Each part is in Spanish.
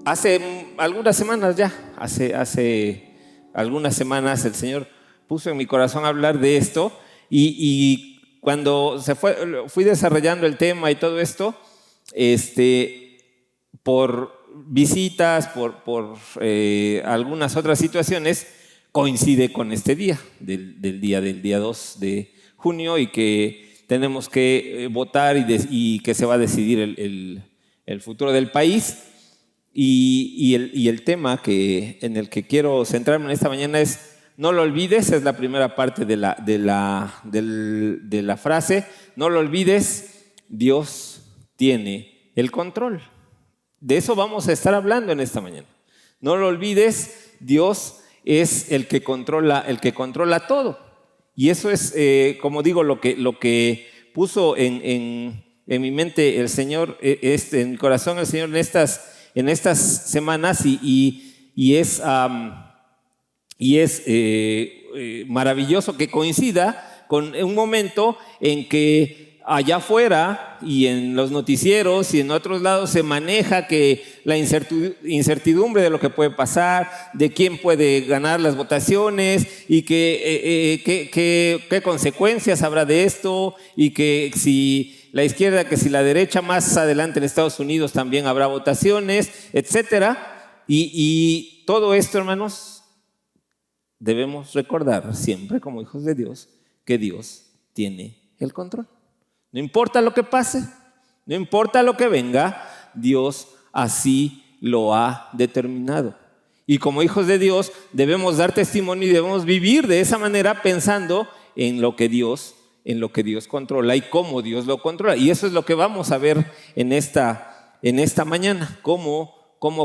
Hace algunas semanas ya, hace algunas semanas el Señor puso en mi corazón hablar de esto y cuando fui desarrollando el tema y todo esto, por visitas, por algunas otras situaciones, coincide con este día, del día 2 de junio y que tenemos que votar y que se va a decidir el futuro del país. Y el tema en el que quiero centrarme en esta mañana es: no lo olvides. Es la primera parte de la frase. No lo olvides, Dios tiene el control. De eso vamos a estar hablando en esta mañana. No lo olvides, Dios es el que controla todo. Y eso es, como digo, lo que puso en mi mente el Señor, en mi corazón el Señor en estas semanas, y es maravilloso que coincida con un momento en que allá afuera y en los noticieros y en otros lados se maneja que la incertidumbre de lo que puede pasar, de quién puede ganar las votaciones y qué consecuencias habrá de esto, y que si la izquierda, que si la derecha, más adelante en Estados Unidos también habrá votaciones, etcétera. Y todo esto, hermanos, debemos recordar siempre como hijos de Dios que Dios tiene el control. No importa lo que pase, no importa lo que venga, Dios así lo ha determinado. Y como hijos de Dios debemos dar testimonio y debemos vivir de esa manera, pensando en lo que Dios controla y cómo Dios lo controla. Y eso es lo que vamos a ver en esta mañana, cómo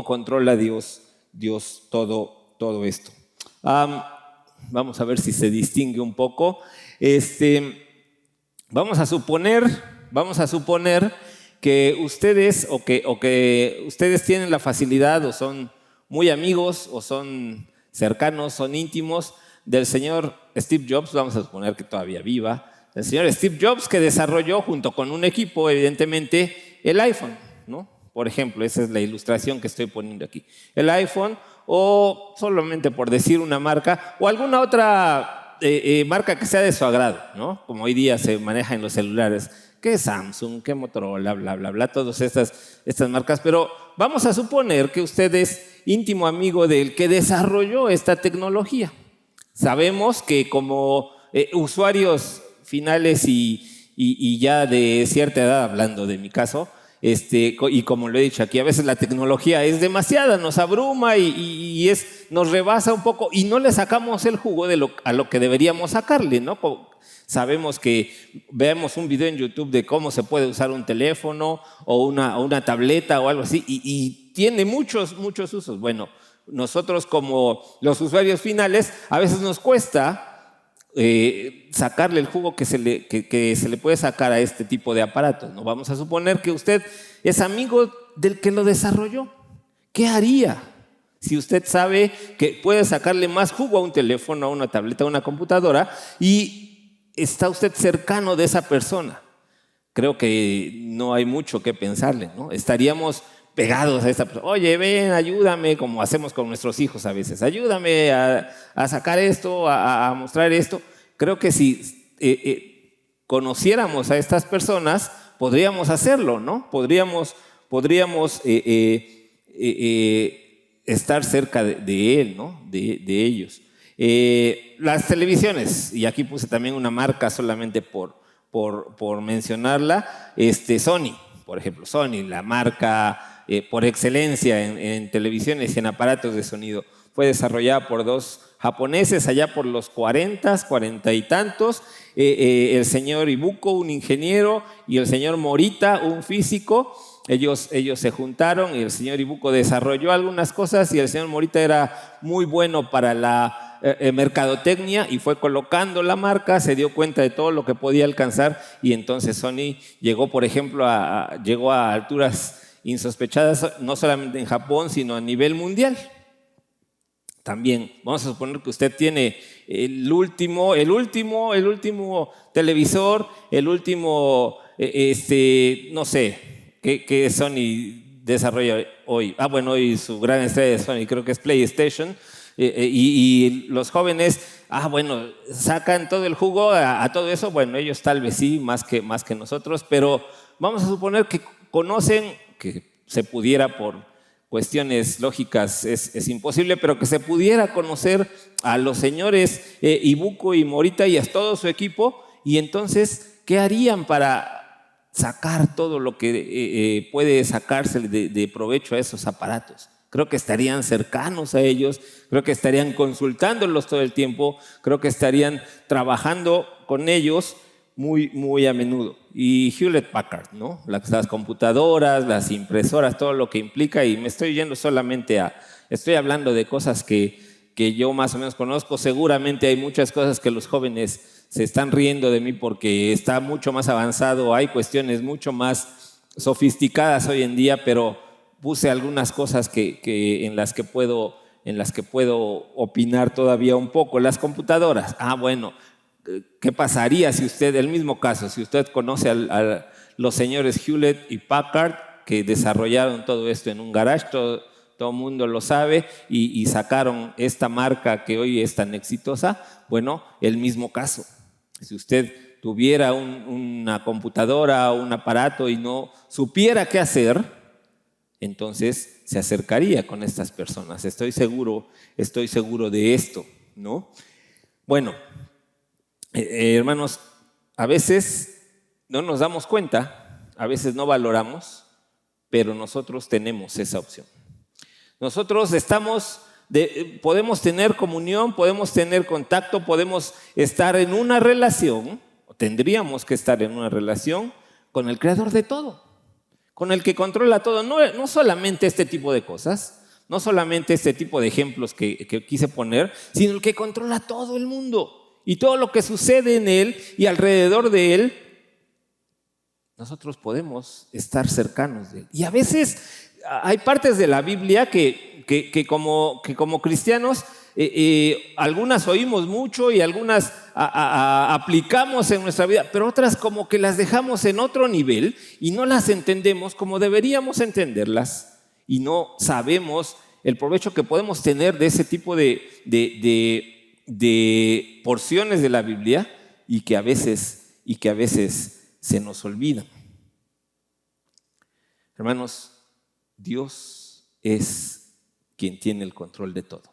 controla Dios todo esto. Vamos a ver si se distingue un poco. Vamos a suponer que ustedes o que ustedes tienen la facilidad, o son muy amigos, o son cercanos, son íntimos del señor Steve Jobs. Vamos a suponer que todavía viva. El señor Steve Jobs, que desarrolló junto con un equipo, evidentemente, el iPhone, ¿no? Por ejemplo, esa es la ilustración que estoy poniendo aquí. El iPhone, o solamente por decir una marca, o alguna otra marca que sea de su agrado, ¿no? Como hoy día se maneja en los celulares, que Samsung, que Motorola, bla, bla, bla, todas estas marcas. Pero vamos a suponer que usted es íntimo amigo del que desarrolló esta tecnología. Sabemos que como usuarios finales y ya de cierta edad, hablando de mi caso, y como lo he dicho aquí, a veces la tecnología es demasiada, nos abruma y nos rebasa un poco y no le sacamos el jugo a lo que deberíamos sacarle, ¿no? Sabemos que veamos un video en YouTube de cómo se puede usar un teléfono o una tableta o algo así, y tiene muchos usos. Bueno, nosotros como los usuarios finales a veces nos cuesta sacarle el jugo que se le puede sacar a este tipo de aparatos, ¿no? Vamos a suponer que usted es amigo del que lo desarrolló. ¿Qué haría si usted sabe que puede sacarle más jugo a un teléfono, a una tableta, a una computadora, y está usted cercano de esa persona? Creo que no hay mucho que pensarle, ¿no? Estaríamos pegados a esta persona. Oye, ven, ayúdame, como hacemos con nuestros hijos a veces. Ayúdame a sacar esto, a mostrar esto. Creo que si conociéramos a estas personas, podríamos hacerlo, ¿no? Podríamos estar cerca de él, ¿no? De ellos. Las televisiones, y aquí puse también una marca solamente por mencionarla, Sony, por ejemplo. Sony, la marca por excelencia en televisiones y en aparatos de sonido, fue desarrollada por dos japoneses allá por los 40 y tantos, el señor Ibuko, un ingeniero, y el señor Morita, un físico. Ellos se juntaron y el señor Ibuko desarrolló algunas cosas y el señor Morita era muy bueno para la mercadotecnia y fue colocando la marca, se dio cuenta de todo lo que podía alcanzar, y entonces Sony llegó, por ejemplo, llegó a alturas insospechadas, no solamente en Japón, sino a nivel mundial. También vamos a suponer que usted tiene el último televisor, el último, no sé, que Sony desarrolla hoy. Bueno, hoy su gran estrella de Sony creo que es PlayStation. Y los jóvenes, bueno, sacan todo el jugo a todo eso. Bueno, ellos tal vez sí, más que nosotros, pero vamos a suponer que conocen, que se pudiera por cuestiones lógicas, es imposible, pero que se pudiera conocer a los señores Ibuco y Morita y a todo su equipo, y entonces, ¿qué harían para sacar todo lo que puede sacarse de provecho a esos aparatos? Creo que estarían cercanos a ellos, creo que estarían consultándolos todo el tiempo, creo que estarían trabajando con ellos muy a menudo. Y Hewlett Packard, ¿no? Las computadoras, las impresoras, todo lo que implica, y me estoy yendo solamente estoy hablando de cosas que yo más o menos conozco. Seguramente hay muchas cosas que los jóvenes se están riendo de mí porque está mucho más avanzado, hay cuestiones mucho más sofisticadas hoy en día, pero puse algunas cosas en las que puedo opinar todavía un poco. Las computadoras, bueno, ¿qué pasaría si usted, el mismo caso, si usted conoce a los señores Hewlett y Packard que desarrollaron todo esto en un garage, todo el mundo lo sabe, y sacaron esta marca que hoy es tan exitosa? Bueno, el mismo caso. Si usted tuviera una computadora o un aparato y no supiera qué hacer, entonces se acercaría con estas personas. Estoy seguro de esto, ¿no? Bueno, hermanos, a veces no nos damos cuenta, a veces no valoramos, pero nosotros tenemos esa opción. Nosotros podemos tener comunión, podemos tener contacto, podemos estar en una relación, o tendríamos que estar en una relación con el Creador de todo, con el que controla todo. No solamente este tipo de cosas, no solamente este tipo de ejemplos que quise poner, sino el que controla todo el mundo y todo lo que sucede en él y alrededor de él. Nosotros podemos estar cercanos de él. Y a veces hay partes de la Biblia que como cristianos algunas oímos mucho y algunas aplicamos en nuestra vida, pero otras como que las dejamos en otro nivel y no las entendemos como deberíamos entenderlas, y no sabemos el provecho que podemos tener de ese tipo de porciones de la Biblia, y que a veces se nos olvidan. Hermanos, Dios es quien tiene el control de todo.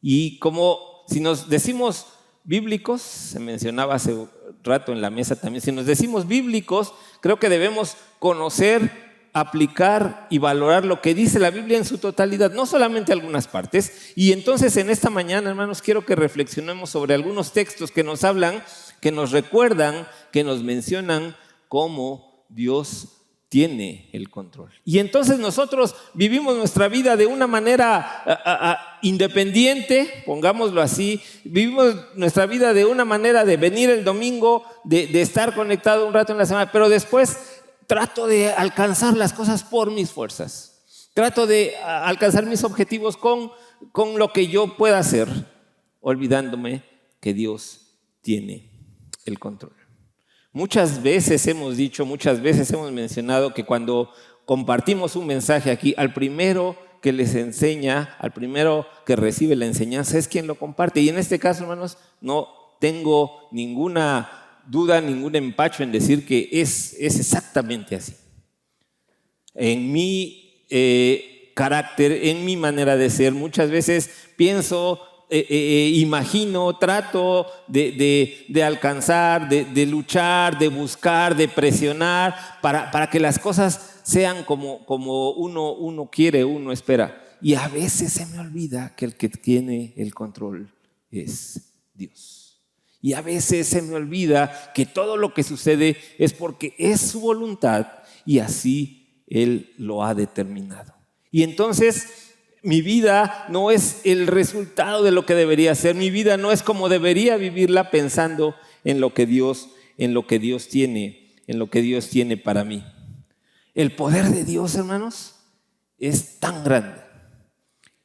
Y como si nos decimos bíblicos, se mencionaba hace un rato en la mesa también, si nos decimos bíblicos, creo que debemos conocer, aplicar y valorar lo que dice la Biblia en su totalidad, no solamente algunas partes. Y entonces en esta mañana, hermanos, quiero que reflexionemos sobre algunos textos que nos hablan, que nos recuerdan, que nos mencionan cómo Dios tiene el control. Y entonces nosotros vivimos nuestra vida de una manera independiente, pongámoslo así. Vivimos nuestra vida de una manera de venir el domingo, de estar conectado un rato en la semana, pero después trato de alcanzar las cosas por mis fuerzas. Trato de alcanzar mis objetivos con lo que yo pueda hacer, olvidándome que Dios tiene el control. Muchas veces hemos mencionado que cuando compartimos un mensaje aquí, al primero que les enseña, al primero que recibe la enseñanza es quien lo comparte. Y en este caso, hermanos, no tengo ninguna duda, ningún empacho en decir que es exactamente así. En mi carácter, en mi manera de ser, muchas veces pienso, imagino, trato de alcanzar, de luchar, de buscar, de presionar para que las cosas sean como uno quiere, uno espera. Y a veces se me olvida que el que tiene el control es Dios. Y a veces se me olvida que todo lo que sucede es porque es su voluntad y así Él lo ha determinado. Y entonces mi vida no es el resultado de lo que debería ser. Mi vida no es como debería vivirla pensando en lo que Dios tiene para mí. El poder de Dios, hermanos, es tan grande.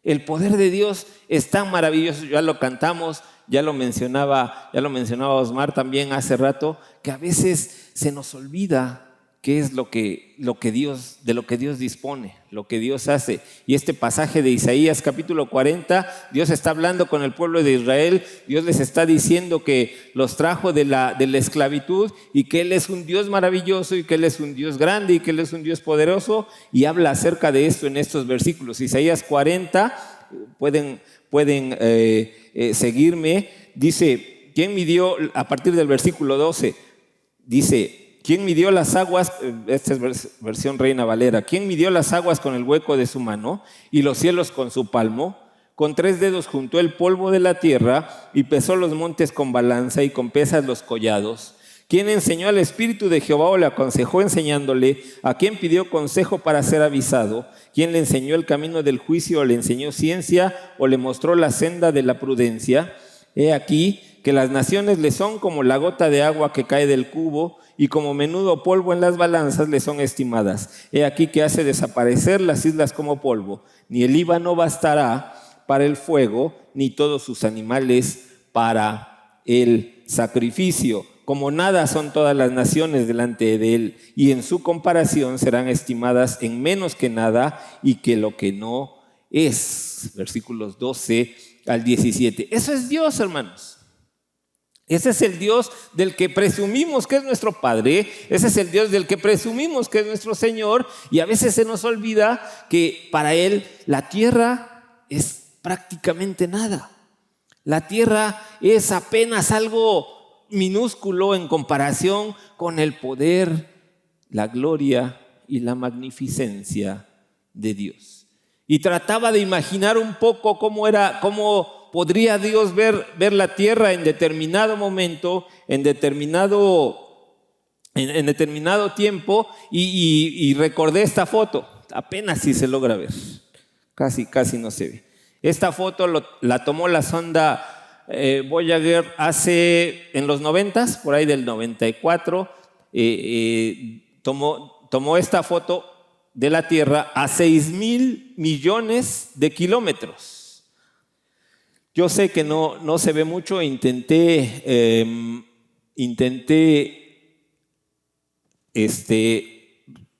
El poder de Dios es tan maravilloso. Ya lo cantamos, ya lo mencionaba Osmar también hace rato, que a veces se nos olvida qué es de lo que Dios dispone, lo que Dios hace. Y este pasaje de Isaías capítulo 40, Dios está hablando con el pueblo de Israel, Dios les está diciendo que los trajo de la esclavitud y que Él es un Dios maravilloso y que Él es un Dios grande y que Él es un Dios poderoso, y habla acerca de esto en estos versículos. Isaías 40, pueden seguirme, dice, ¿quién midió? A partir del versículo 12, dice, ¿quién midió las aguas? Esta es versión Reina Valera. ¿Quién midió las aguas con el hueco de su mano y los cielos con su palmo? Con 3 dedos juntó el polvo de la tierra y pesó los montes con balanza y con pesas los collados. ¿Quién enseñó al Espíritu de Jehová o le aconsejó enseñándole? ¿A quién pidió consejo para ser avisado? ¿Quién le enseñó el camino del juicio o le enseñó ciencia o le mostró la senda de la prudencia? He aquí que las naciones le son como la gota de agua que cae del cubo, y como menudo polvo en las balanzas le son estimadas. He aquí que hace desaparecer las islas como polvo. Ni el Líbano bastará para el fuego, ni todos sus animales para el sacrificio. Como nada son todas las naciones delante de él, y en su comparación serán estimadas en menos que nada y que lo que no es. Versículos 12 al 17. Eso es Dios, hermanos. Ese es el Dios del que presumimos que es nuestro Padre, ese es el Dios del que presumimos que es nuestro Señor, y a veces se nos olvida que para Él la tierra es prácticamente nada. La tierra es apenas algo minúsculo en comparación con el poder, la gloria y la magnificencia de Dios. Y trataba de imaginar un poco cómo podría Dios ver la tierra en determinado momento, en determinado tiempo, y recordé esta foto. Apenas si se logra ver, casi no se ve. Esta foto la tomó la sonda Voyager en los 90s, por ahí del 94, tomó esta foto de la Tierra a 6,000 millones de kilómetros. Yo sé que no se ve mucho, intenté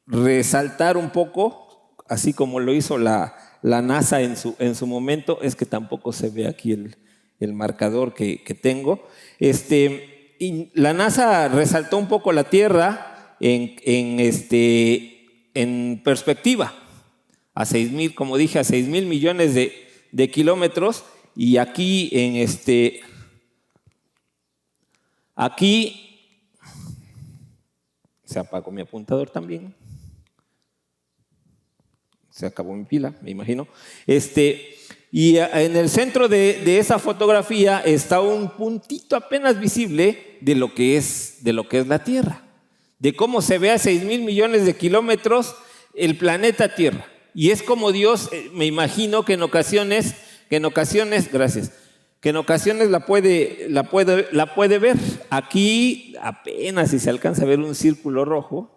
resaltar un poco, así como lo hizo la NASA en su momento. Es que tampoco se ve aquí el marcador que tengo. Y la NASA resaltó un poco la Tierra en perspectiva, a 6,000, como dije, a 6,000 millones de kilómetros. Y aquí se apagó mi apuntador también. Se acabó mi pila, me imagino. Y en el centro de esa fotografía está un puntito apenas visible de lo que es la Tierra, de cómo se ve a 6,000 millones de kilómetros el planeta Tierra. Y es como Dios, me imagino que en ocasiones la puede ver. Aquí apenas si se alcanza a ver un círculo rojo,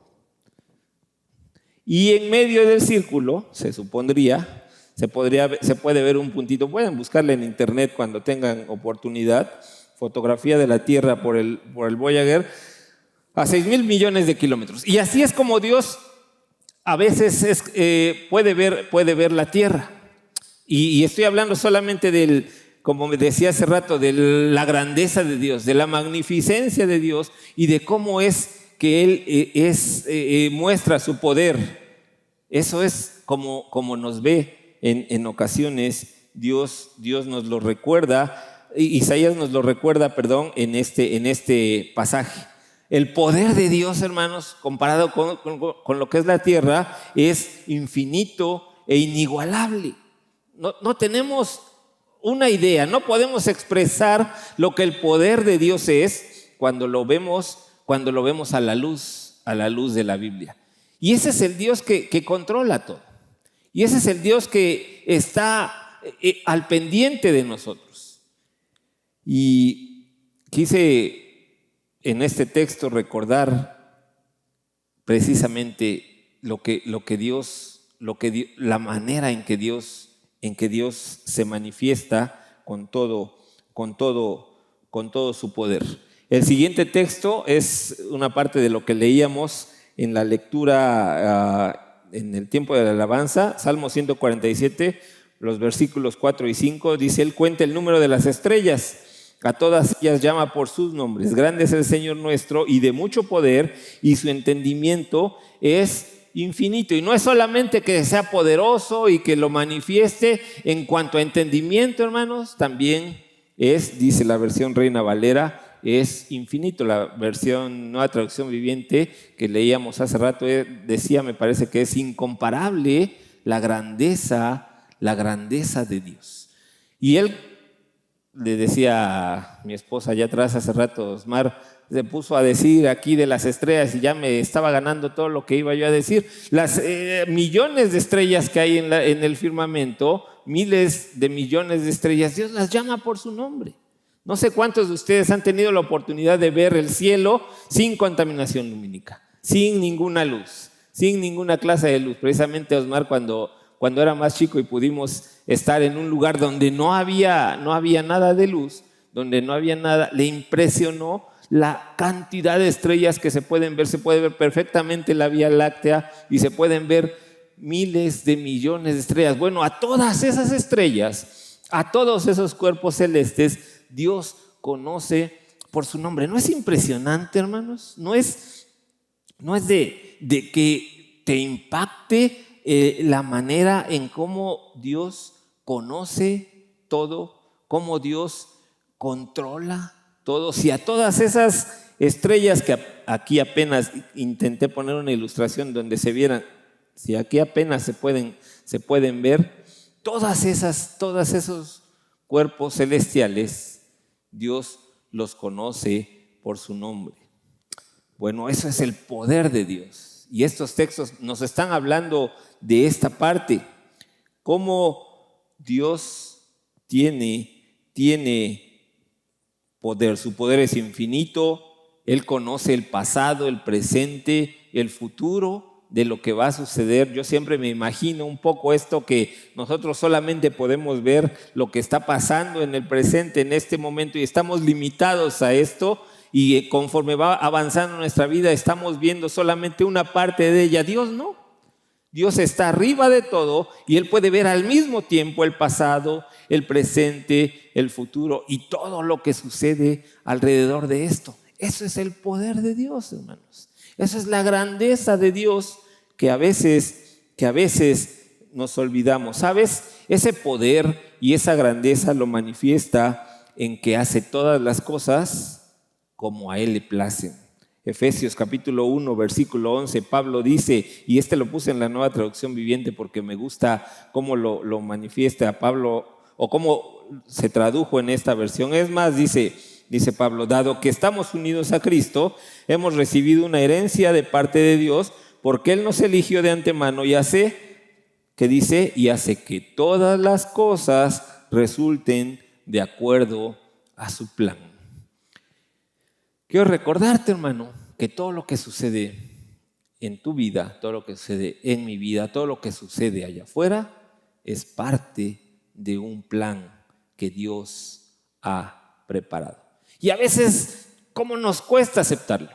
y en medio del círculo se puede ver un puntito. Pueden buscarle en internet cuando tengan oportunidad, fotografía de la Tierra por el Voyager, a 6,000 millones de kilómetros. Y así es como Dios a veces puede ver la Tierra. Y estoy hablando solamente como me decía hace rato, de la grandeza de Dios, de la magnificencia de Dios, y de cómo es que Él muestra su poder. Eso es como nos ve en ocasiones. Dios nos lo recuerda, Isaías nos lo recuerda, en este pasaje. El poder de Dios, hermanos, comparado con lo que es la tierra, es infinito e inigualable. No tenemos una idea, no podemos expresar lo que el poder de Dios es cuando lo vemos a la luz de la Biblia. Y ese es el Dios que controla todo. Y ese es el Dios que está al pendiente de nosotros. Y quise en este texto recordar precisamente la manera en que Dios se manifiesta con todo su poder. El siguiente texto es una parte de lo que leíamos en la lectura en el tiempo de la alabanza, Salmo 147, los versículos 4 y 5, dice: Él cuenta el número de las estrellas, a todas ellas llama por sus nombres. Grande es el Señor nuestro y de mucho poder, y su entendimiento es infinito. Y no es solamente que sea poderoso y que lo manifieste en cuanto a entendimiento, hermanos, también es, dice la versión Reina Valera, es infinito. La versión Nueva Traducción Viviente que leíamos hace rato decía, me parece que es incomparable la grandeza de Dios. Y él le decía a mi esposa allá atrás hace rato, Osmar, se puso a decir aquí de las estrellas y ya me estaba ganando todo lo que iba yo a decir. Las millones de estrellas que hay en el firmamento, miles de millones de estrellas, Dios las llama por su nombre. No sé cuántos de ustedes han tenido la oportunidad de ver el cielo sin contaminación lumínica, sin ninguna luz, sin ninguna clase de luz. Precisamente Osmar, cuando era más chico y pudimos estar en un lugar donde no había nada de luz, donde no había nada, le impresionó la cantidad de estrellas que se pueden ver. Se puede ver perfectamente la Vía Láctea y se pueden ver miles de millones de estrellas. Bueno, a todas esas estrellas, a todos esos cuerpos celestes, Dios conoce por su nombre. ¿No es impresionante, hermanos? ¿No es de que te impacte la manera en cómo Dios conoce todo, cómo Dios controla todo? Si a todas esas estrellas que aquí apenas intenté poner una ilustración donde se vieran, si aquí apenas se pueden ver, todos esos cuerpos celestiales, Dios los conoce por su nombre. Bueno, eso es el poder de Dios. Y estos textos nos están hablando de esta parte, cómo Dios tiene poder. Su poder es infinito. Él conoce el pasado, el presente, el futuro de lo que va a suceder. Yo siempre me imagino un poco esto, que nosotros solamente podemos ver lo que está pasando en el presente, en este momento, y estamos limitados a esto, y conforme va avanzando nuestra vida estamos viendo solamente una parte de ella. Dios no. Dios está arriba de todo y Él puede ver al mismo tiempo el pasado, el presente, el futuro y todo lo que sucede alrededor de esto. Eso es el poder de Dios, hermanos. Esa es la grandeza de Dios que a veces nos olvidamos. ¿Sabes? Ese poder y esa grandeza lo manifiesta en que hace todas las cosas como a Él le placen. Efesios capítulo 1, versículo 11, Pablo dice, y lo puse en la Nueva Traducción Viviente porque me gusta cómo lo manifiesta Pablo, o cómo se tradujo en esta versión. Es más, dice Pablo: dado que estamos unidos a Cristo, hemos recibido una herencia de parte de Dios, porque Él nos eligió de antemano y hace que todas las cosas resulten de acuerdo a su plan. Quiero recordarte, hermano, que todo lo que sucede en tu vida, todo lo que sucede en mi vida, todo lo que sucede allá afuera, es parte de un plan que Dios ha preparado. Y a veces, ¿cómo nos cuesta aceptarlo?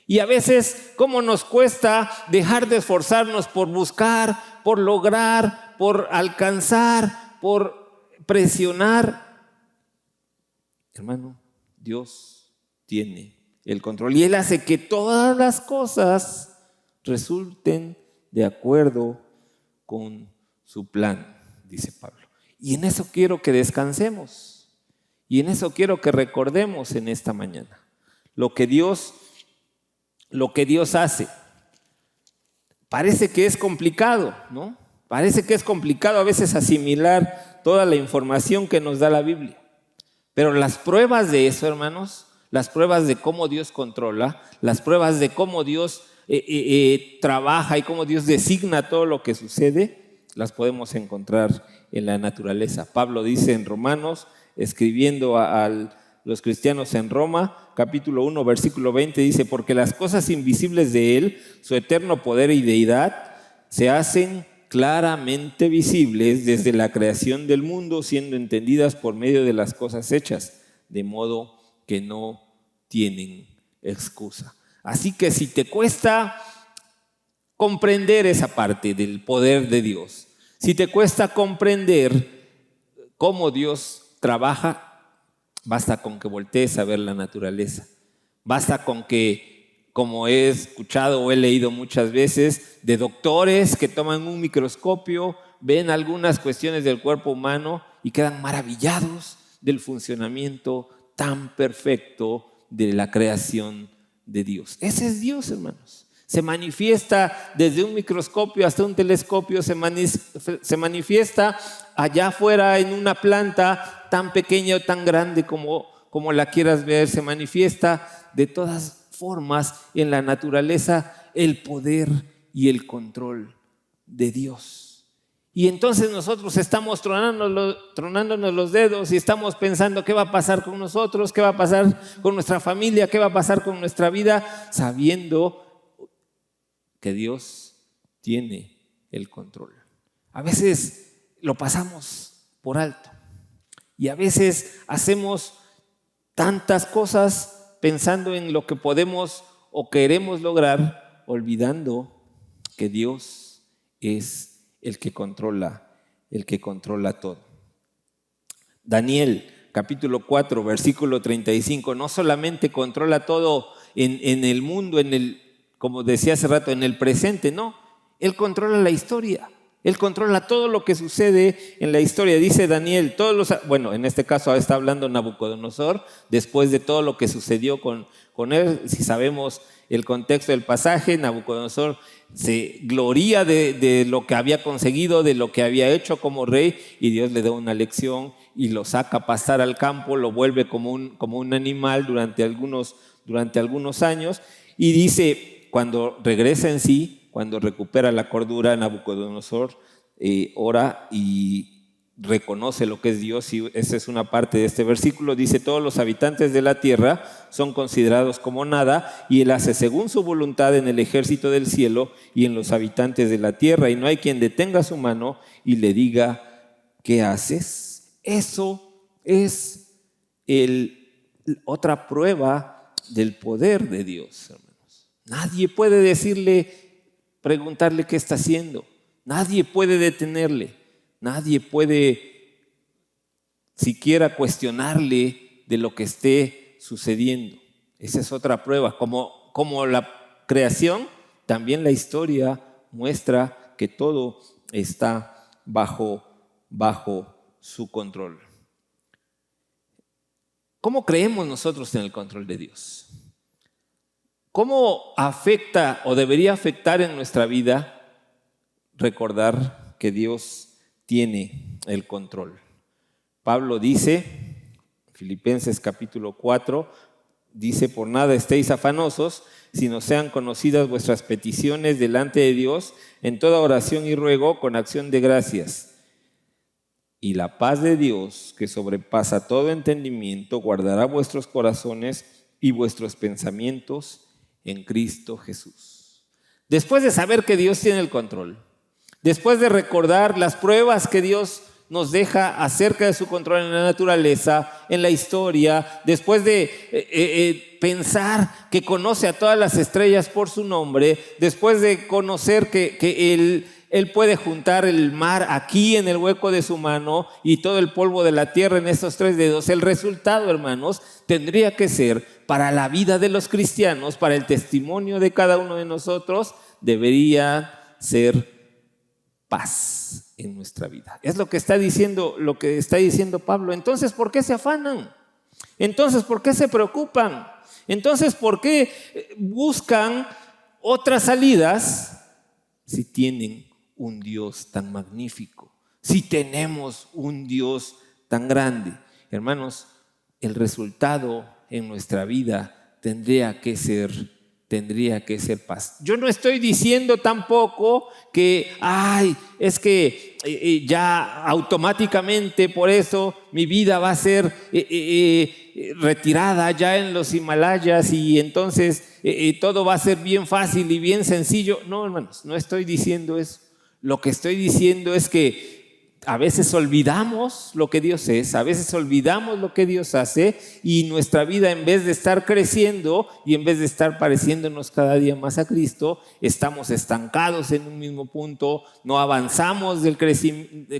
Y a veces, ¿cómo nos cuesta dejar de esforzarnos por buscar, por lograr, por alcanzar, por presionar? Hermano, Dios tiene el control y Él hace que todas las cosas resulten de acuerdo con su plan, dice Pablo. Y en eso quiero que descansemos y en eso quiero que recordemos en esta mañana lo que Dios hace. Parece que es complicado, ¿no? Parece que es complicado a veces asimilar toda la información que nos da la Biblia. Pero las pruebas de eso, hermanos, las pruebas de cómo Dios controla, las pruebas de cómo Dios trabaja y cómo Dios designa todo lo que sucede, las podemos encontrar en la naturaleza. Pablo dice en Romanos, escribiendo a los cristianos en Roma, capítulo 1, versículo 20, dice: porque las cosas invisibles de Él, su eterno poder y deidad, se hacen claramente visibles desde la creación del mundo, siendo entendidas por medio de las cosas hechas, de modo que no tienen excusa. Así que si te cuesta comprender esa parte del poder de Dios, si te cuesta comprender cómo Dios trabaja, basta con que voltees a ver la naturaleza. Basta con que, como he escuchado o he leído muchas veces, de doctores que toman un microscopio, ven algunas cuestiones del cuerpo humano y quedan maravillados del funcionamiento tan perfecto de la creación de Dios. Ese es Dios, hermanos. Se manifiesta desde un microscopio hasta un telescopio, se manifiesta allá afuera en una planta tan pequeña o tan grande como la quieras ver, se manifiesta de todas formas en la naturaleza el poder y el control de Dios. Y entonces nosotros estamos tronándonos los dedos y estamos pensando qué va a pasar con nosotros, qué va a pasar con nuestra familia, qué va a pasar con nuestra vida, sabiendo que Dios tiene el control. A veces lo pasamos por alto y a veces hacemos tantas cosas pensando en lo que podemos o queremos lograr, olvidando que Dios es el que controla todo. Daniel, capítulo 4, versículo 35, no solamente controla todo en el mundo, como decía hace rato, en el presente, no. Él controla la historia. Él controla todo lo que sucede en la historia. Dice Daniel, en este caso está hablando Nabucodonosor, después de todo lo que sucedió con él. Si sabemos el contexto del pasaje, Nabucodonosor se gloría de lo que había conseguido, de lo que había hecho como rey, y Dios le da una lección y lo saca a pastar al campo, lo vuelve como un animal durante algunos años, y dice, cuando regresa en sí, cuando recupera la cordura, Nabucodonosor ora y reconoce lo que es Dios, y esa es una parte de este versículo. Dice, todos los habitantes de la tierra son considerados como nada, y Él hace según su voluntad en el ejército del cielo y en los habitantes de la tierra, y no hay quien detenga su mano y le diga, ¿qué haces? Eso es otra prueba del poder de Dios. Nadie puede preguntarle qué está haciendo. Nadie puede detenerle. Nadie puede siquiera cuestionarle de lo que esté sucediendo. Esa es otra prueba. Como la creación, también la historia muestra que todo está bajo su control. ¿Cómo creemos nosotros en el control de Dios? ¿Cómo afecta o debería afectar en nuestra vida recordar que Dios tiene el control? Pablo dice, Filipenses capítulo 4, dice, por nada estéis afanosos, sino sean conocidas vuestras peticiones delante de Dios en toda oración y ruego con acción de gracias. Y la paz de Dios, que sobrepasa todo entendimiento, guardará vuestros corazones y vuestros pensamientos en Cristo Jesús. Después de saber que Dios tiene el control, después de recordar las pruebas que Dios nos deja acerca de su control en la naturaleza, en la historia, después de pensar que conoce a todas las estrellas por su nombre, después de conocer que Él puede juntar el mar aquí en el hueco de su mano y todo el polvo de la tierra en estos 3 dedos, el resultado, hermanos, tendría que ser para la vida de los cristianos, para el testimonio de cada uno de nosotros, debería ser paz en nuestra vida. Es lo que está diciendo Pablo. Entonces, ¿por qué se afanan? Entonces, ¿por qué se preocupan? Entonces, ¿por qué buscan otras salidas si tienen un Dios tan magnífico? Si tenemos un Dios tan grande. Hermanos, el resultado en nuestra vida tendría que ser paz. Yo no estoy diciendo tampoco que, es que ya automáticamente por eso mi vida va a ser retirada ya en los Himalayas y entonces todo va a ser bien fácil y bien sencillo. No, hermanos, no estoy diciendo eso. Lo que estoy diciendo es que a veces olvidamos lo que Dios es, a veces olvidamos lo que Dios hace, y nuestra vida, en vez de estar creciendo y en vez de estar pareciéndonos cada día más a Cristo, estamos estancados en un mismo punto, no avanzamos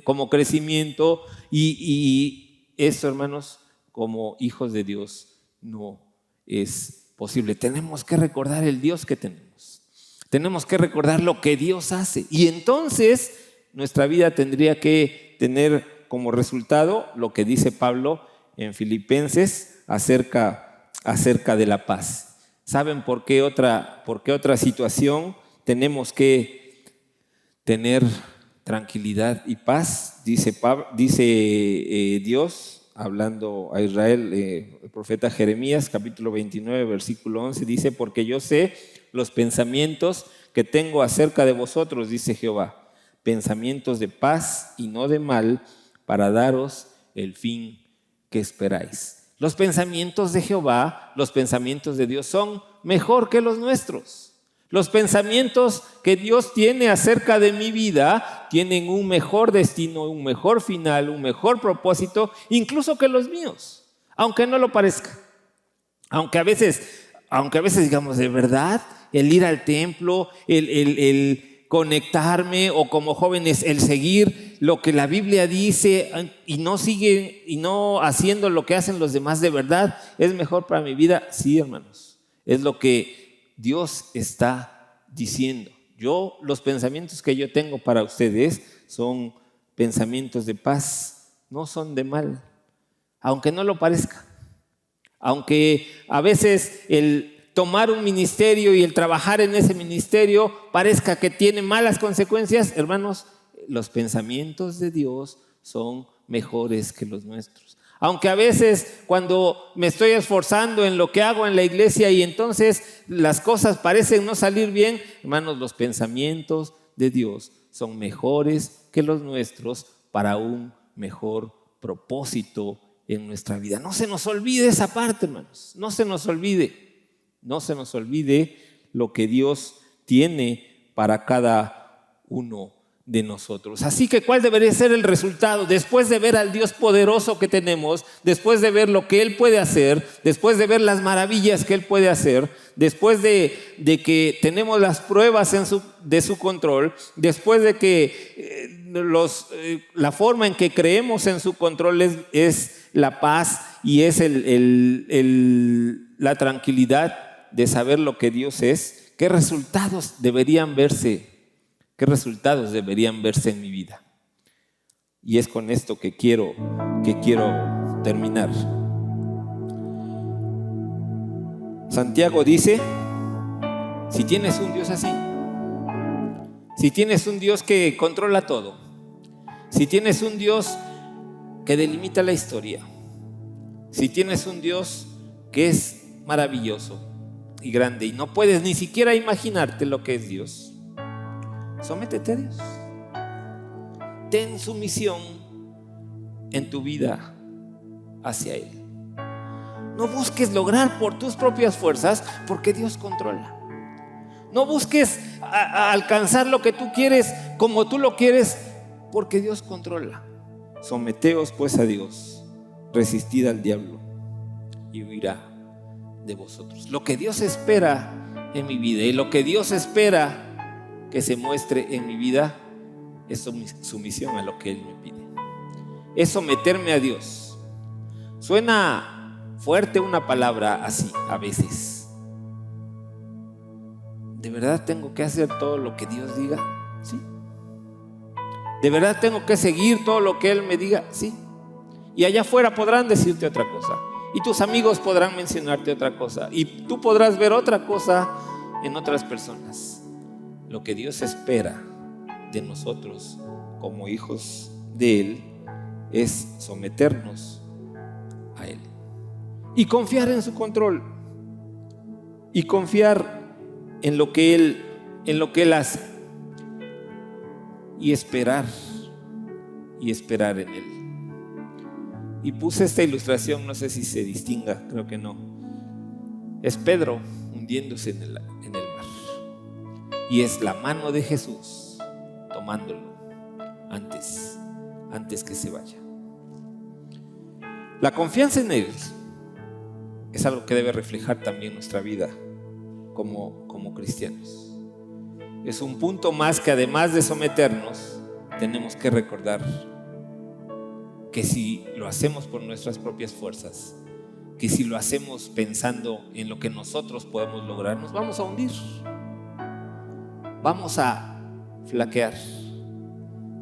como crecimiento, y eso, hermanos, como hijos de Dios no es posible. Tenemos que recordar el Dios que tenemos. Tenemos que recordar lo que Dios hace, y entonces nuestra vida tendría que tener como resultado lo que dice Pablo en Filipenses acerca de la paz. ¿Saben por qué otra situación tenemos que tener tranquilidad y paz? Dice Dios, hablando a Israel, el profeta Jeremías, capítulo 29, versículo 11, dice: porque yo sé los pensamientos que tengo acerca de vosotros, dice Jehová, pensamientos de paz y no de mal, para daros el fin que esperáis. Los pensamientos de Jehová, los pensamientos de Dios son mejor que los nuestros. Los pensamientos que Dios tiene acerca de mi vida tienen un mejor destino, un mejor final, un mejor propósito, incluso que los míos, aunque no lo parezca. Aunque a veces digamos, de verdad, el ir al templo, el conectarme, o como jóvenes el seguir lo que la Biblia dice y no haciendo lo que hacen los demás, de verdad es mejor para mi vida. Sí, hermanos, es lo que Dios está diciendo. Los pensamientos que yo tengo para ustedes son pensamientos de paz, no son de mal, aunque no lo parezca. Aunque a veces el tomar un ministerio y el trabajar en ese ministerio parezca que tiene malas consecuencias, hermanos, los pensamientos de Dios son mejores que los nuestros. Aunque a veces cuando me estoy esforzando en lo que hago en la iglesia y entonces las cosas parecen no salir bien, hermanos, los pensamientos de Dios son mejores que los nuestros para un mejor propósito en nuestra vida. No se nos olvide esa parte, hermanos. No se nos olvide lo que Dios tiene para cada uno de nosotros. Así que, ¿cuál debería ser el resultado? Después de ver al Dios poderoso que tenemos, después de ver lo que Él puede hacer, después de ver las maravillas que Él puede hacer, después de que tenemos las pruebas de su control, después de que la forma en que creemos en su control es la paz y es la tranquilidad de saber lo que Dios es, ¿qué resultados deberían verse? ¿Qué resultados deberían verse en mi vida? Y es con esto que quiero terminar. Santiago dice: si tienes un Dios así, si tienes un Dios que controla todo, si tienes un Dios que delimita la historia, si tienes un Dios que es maravilloso y grande y no puedes ni siquiera imaginarte lo que es Dios, sométete a Dios. Ten sumisión en tu vida hacia Él. No busques lograr por tus propias fuerzas, porque Dios controla. No busques alcanzar lo que tú quieres como tú lo quieres, porque Dios controla. Someteos pues a Dios, resistid al diablo y huirá de vosotros. Lo que Dios espera en mi vida y lo que Dios espera que se muestre en mi vida es sumisión a lo que Él me pide. Es someterme a Dios. Suena fuerte una palabra así a veces. ¿De verdad tengo que hacer todo lo que Dios diga? Sí. ¿De verdad tengo que seguir todo lo que Él me diga? Sí. Y allá afuera podrán decirte otra cosa, y tus amigos podrán mencionarte otra cosa, y tú podrás ver otra cosa en otras personas. Lo que Dios espera de nosotros como hijos de Él es someternos a Él y confiar en su control y confiar en lo que Él hace y esperar en Él. Y puse esta ilustración, no sé si se distinga, creo que no. Es Pedro hundiéndose en el mar, y es la mano de Jesús tomándolo antes antes que se vaya. La confianza en Él es algo que debe reflejar también nuestra vida como cristianos. Es un punto más que, además de someternos, tenemos que recordar que si lo hacemos por nuestras propias fuerzas, que si lo hacemos pensando en lo que nosotros podemos lograr, nos vamos a hundir, vamos a flaquear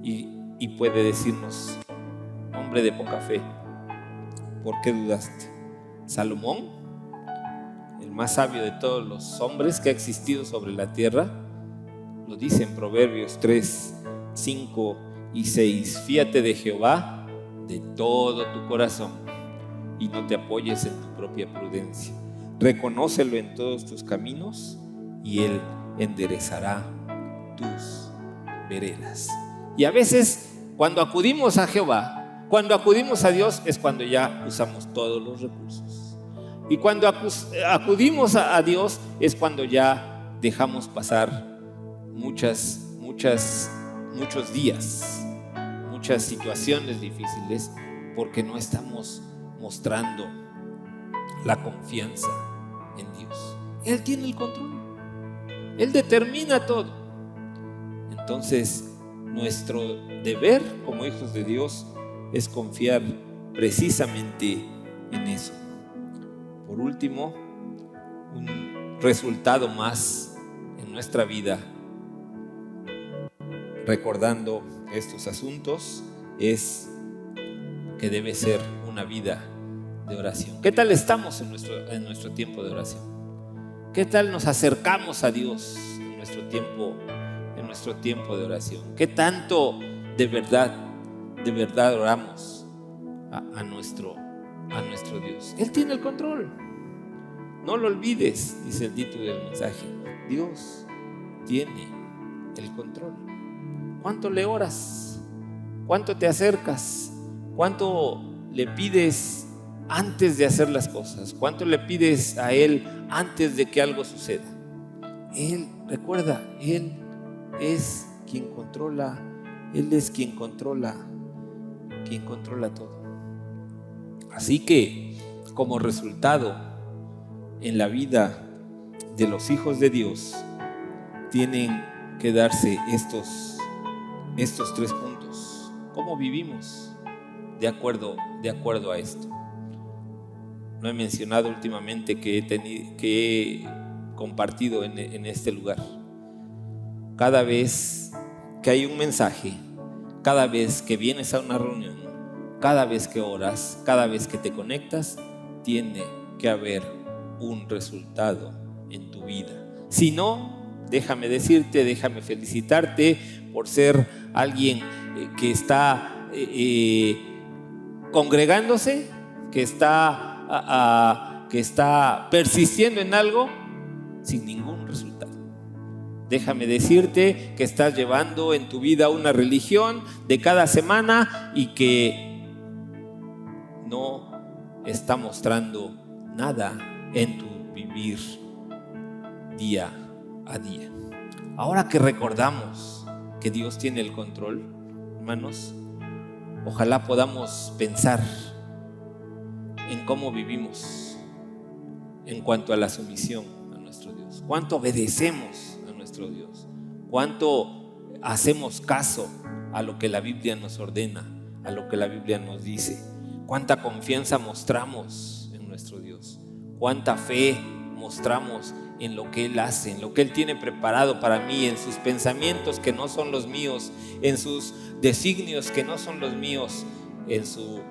y puede decirnos: hombre de poca fe, ¿por qué dudaste? Salomón, el más sabio de todos los hombres que ha existido sobre la tierra, lo dice en Proverbios 3, 5 y 6: fíate de Jehová de todo tu corazón y no te apoyes en tu propia prudencia. Reconócelo en todos tus caminos y Él enderezará tus veredas. Y a veces, cuando acudimos a Jehová, cuando acudimos a Dios, es cuando ya usamos todos los recursos. Y cuando acudimos a Dios, es cuando ya dejamos pasar muchos días, muchas situaciones difíciles, porque no estamos mostrando la confianza en Dios. Él tiene el control, Él determina todo. Entonces, nuestro deber como hijos de Dios es confiar precisamente en eso. Por último, un resultado más en nuestra vida, recordando estos asuntos, es que debe ser una vida de oración. ¿Qué tal estamos en nuestro tiempo de oración? ¿Qué tal nos acercamos a Dios en nuestro tiempo de oración? ¿Qué tanto de verdad oramos a nuestro Dios? Él tiene el control. No lo olvides, dice el título del mensaje. Dios tiene el control. ¿Cuánto le oras? ¿Cuánto te acercas? ¿Cuánto le pides antes de hacer las cosas? ¿Cuánto le pides a Él antes de que algo suceda? Él, recuerda, Él es quien controla. Él es quien controla todo. Así que, como resultado, en la vida de los hijos de Dios tienen que darse estos 3 puntos. ¿Cómo vivimos de acuerdo a esto? No he mencionado últimamente que he compartido en este lugar. Cada vez que hay un mensaje, cada vez que vienes a una reunión, cada vez que oras, cada vez que te conectas, tiene que haber un resultado en tu vida. Si no, déjame felicitarte por ser alguien que está congregándose, que está persistiendo en algo sin ningún resultado. Déjame decirte que estás llevando en tu vida una religión de cada semana y que no está mostrando nada en tu vivir día a día. Ahora que recordamos que Dios tiene el control, hermanos, ojalá podamos pensar en cómo vivimos en cuanto a la sumisión a nuestro Dios. ¿Cuánto obedecemos a nuestro Dios? ¿Cuánto hacemos caso a lo que la Biblia nos ordena, a lo que la Biblia nos dice? ¿Cuánta confianza mostramos en nuestro Dios? ¿Cuánta fe mostramos en lo que Él hace, en lo que Él tiene preparado para mí, en sus pensamientos que no son los míos, en sus designios que no son los míos, en su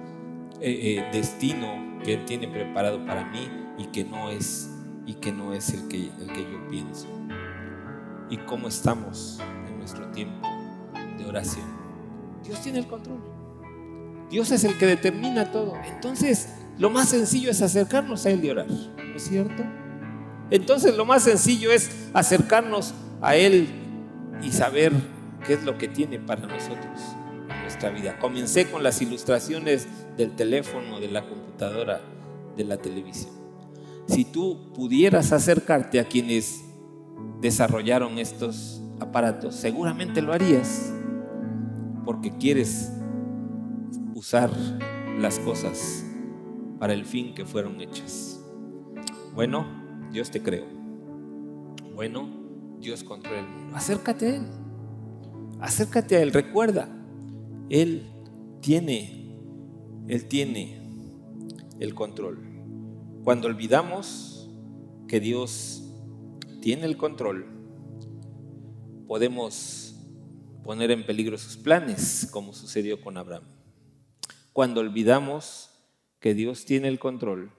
destino que Él tiene preparado para mí y que no es el que yo pienso? ¿Y cómo estamos en nuestro tiempo de oración? Dios tiene el control. Dios es el que determina todo. Entonces, lo más sencillo es acercarnos a Él y orar, ¿no es cierto? Entonces, lo más sencillo es acercarnos a Él y saber qué es lo que tiene para nosotros en nuestra vida. Comencé con las ilustraciones del teléfono, de la computadora, de la televisión. Si tú pudieras acercarte a quienes desarrollaron estos aparatos, seguramente lo harías, porque quieres usar las cosas para el fin que fueron hechas. Bueno, Dios te creó. Bueno, Dios controla el mundo. Acércate a Él. Acércate a Él. Recuerda, Él tiene el control. Cuando olvidamos que Dios tiene el control, podemos poner en peligro sus planes, como sucedió con Abraham. Cuando olvidamos que Dios tiene el control,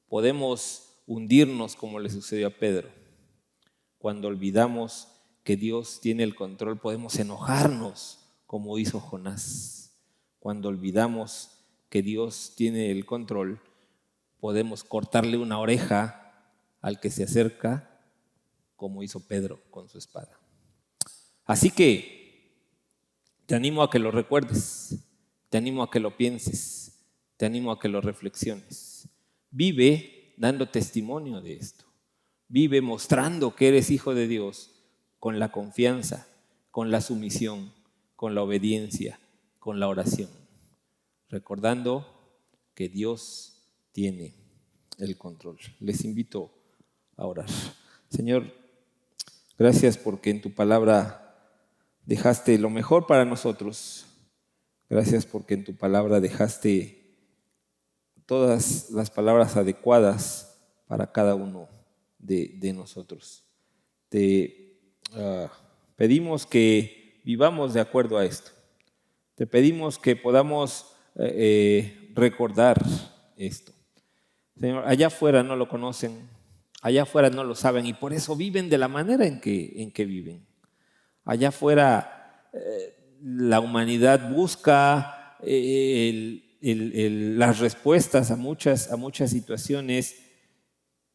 podemos hundirnos como le sucedió a Pedro. Cuando olvidamos que Dios tiene el control, podemos enojarnos como hizo Jonás. Cuando olvidamos que Dios tiene el control, podemos cortarle una oreja al que se acerca, como hizo Pedro con su espada. Así que te animo a que lo recuerdes, te animo a que lo pienses, te animo a que lo reflexiones. Vive dando testimonio de esto. Vive mostrando que eres hijo de Dios con la confianza, con la sumisión, con la obediencia, con la oración. Recordando que Dios tiene el control. Les invito a orar. Señor, gracias porque en tu palabra dejaste lo mejor para nosotros. Gracias porque en tu palabra dejaste todas las palabras adecuadas para cada uno de nosotros. Te pedimos que vivamos de acuerdo a esto. Te pedimos que podamos recordar esto. Señor, allá afuera no lo conocen, allá afuera no lo saben y por eso viven de la manera en que viven. Allá afuera la humanidad busca las respuestas a muchas situaciones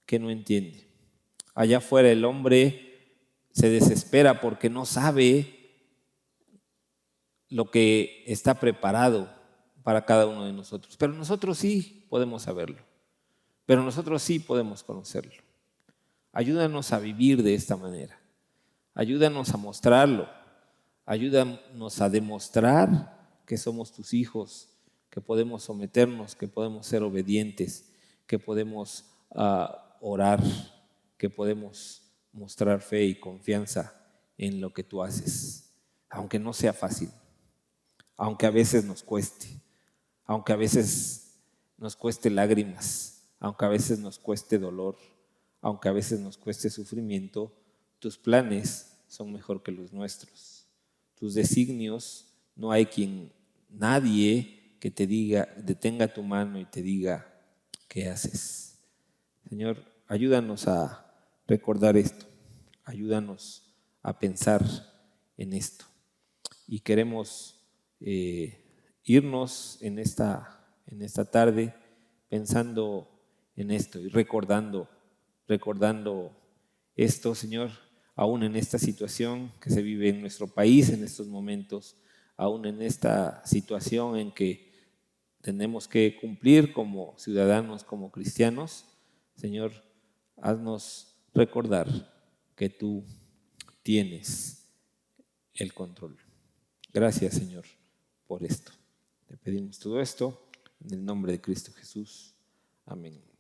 que no entiende. Allá afuera el hombre se desespera porque no sabe lo que está preparado para cada uno de nosotros. Pero nosotros sí podemos saberlo. Pero nosotros sí podemos conocerlo. Ayúdanos a vivir de esta manera. Ayúdanos a mostrarlo. Ayúdanos a demostrar que somos tus hijos, que podemos someternos, que podemos ser obedientes, que podemos orar, que podemos mostrar fe y confianza en lo que tú haces, aunque no sea fácil, aunque a veces nos cueste, aunque a veces nos cueste lágrimas, aunque a veces nos cueste dolor, aunque a veces nos cueste sufrimiento, tus planes son mejor que los nuestros. Tus designios, no hay nadie que te diga, detenga tu mano y te diga qué haces. Señor, ayúdanos a recordar esto, ayúdanos a pensar en esto. Y queremos irnos en esta tarde pensando en esto y recordando esto, Señor, aún en esta situación que se vive en nuestro país en estos momentos, aún en esta situación en que tenemos que cumplir como ciudadanos, como cristianos. Señor, haznos recordar que tú tienes el control. Gracias, Señor, por esto. Te pedimos todo esto en el nombre de Cristo Jesús. Amén.